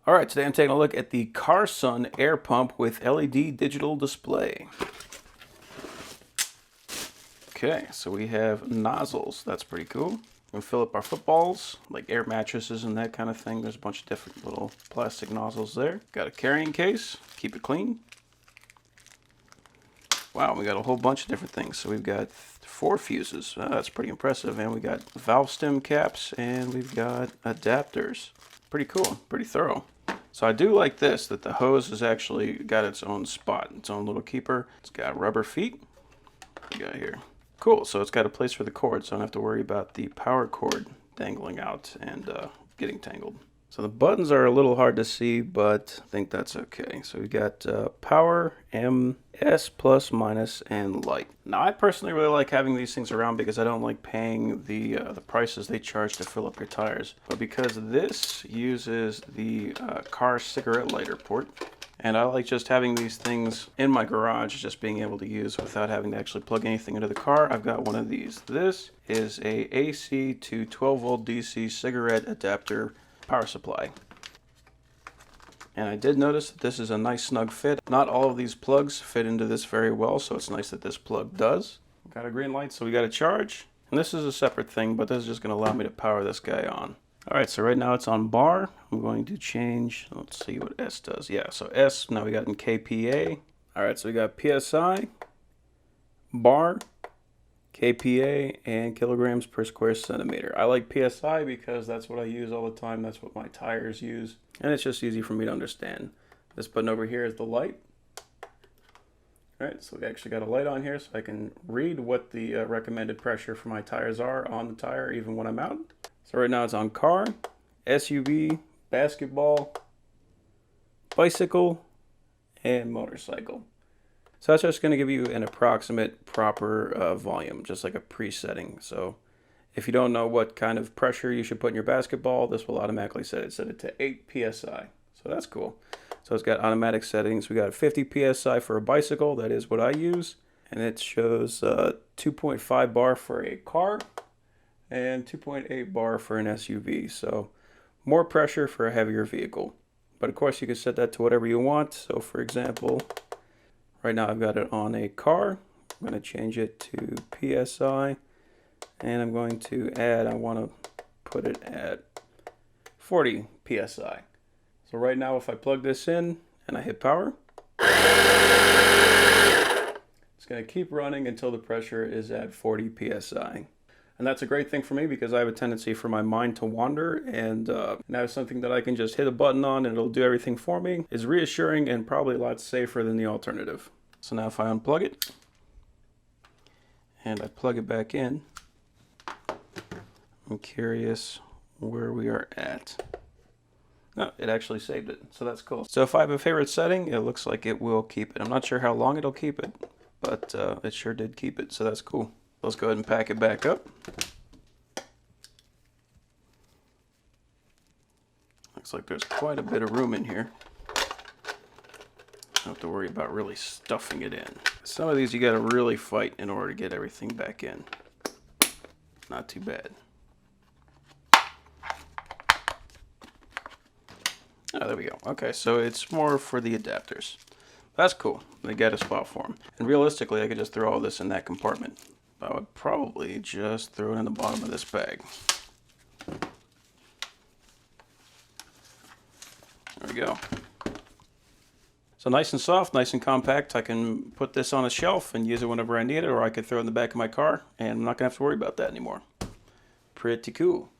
Alright, today I'm taking a look at the Carsun air pump with LED digital display. Okay, so we have nozzles. That's pretty cool. We'll fill up our footballs, like air mattresses and that kind of thing. There's a bunch of different little plastic nozzles there. Got a carrying case, keep it clean. Wow, we got a whole bunch of different things. So we've got 4 fuses. That's pretty impressive. And we got valve stem caps and we've got adapters. Pretty cool, pretty thorough. So I do like this, that the hose has actually got its own spot, its own little keeper. It's got rubber feet. What we got here? Cool, so it's got a place for the cord, so I don't have to worry about the power cord dangling out and getting tangled. So the buttons are a little hard to see, but I think that's okay. So we got power, M, S, plus, minus, and light. Now I personally really like having these things around because I don't like paying the prices they charge to fill up your tires. But because this uses the car cigarette lighter port, and I like just having these things in my garage, just being able to use without having to actually plug anything into the car, I've got one of these. This is a AC to 12 volt DC cigarette adapter power supply. And I did notice that this is a nice snug fit. Not all of these plugs fit into this very well, so it's nice that this plug does. Got a green light, so we got a charge. And this is a separate thing, but this is just going to allow me to power this guy on. Alright, so right now it's on bar. I'm going to change, let's see what S does. Yeah, so S, now we got in kPa. Alright, so we got PSI, bar, kPa, and kilograms per square centimeter. I like PSI because that's what I use all the time. That's what my tires use. And it's just easy for me to understand. This button over here is the light. Alright, so we actually got a light on here so I can read what the recommended pressure for my tires are on the tire even when I'm out. So right now it's on car, SUV, basketball, bicycle, and motorcycle. So that's just going to give you an approximate proper volume, just like a presetting. So if you don't know what kind of pressure you should put in your basketball, this will automatically set it to 8 PSI. So that's cool. So it's got automatic settings. We got 50 PSI for a bicycle. That is what I use. And it shows 2.5 bar for a car and 2.8 bar for an SUV. So more pressure for a heavier vehicle. But of course you can set that to whatever you want. So for example, right now I've got it on a car. I'm going to change it to PSI. And I'm going to add, I want to put it at 40 PSI. So right now if I plug this in and I hit power, it's going to keep running until the pressure is at 40 PSI. And that's a great thing for me because I have a tendency for my mind to wander, and now something that I can just hit a button on and it'll do everything for me is reassuring and probably a lot safer than the alternative. So now if I unplug it and I plug it back in, I'm curious where we are at. No, it actually saved it, so that's cool. So if I have a favorite setting, it looks like it will keep it. I'm not sure how long it'll keep it, but it sure did keep it, so that's cool. Let's go ahead and pack it back up. Looks like there's quite a bit of room in here. Don't have to worry about really stuffing it in. Some of these you gotta really fight in order to get everything back in. Not too bad. Oh, there we go. Okay, so it's more for the adapters. That's cool. They got a spot for them. And realistically, I could just throw all this in that compartment. I would probably just throw it in the bottom of this bag. There we go. So nice and soft, nice and compact. I can put this on a shelf and use it whenever I need it, or I could throw it in the back of my car, and I'm not going to have to worry about that anymore. Pretty cool.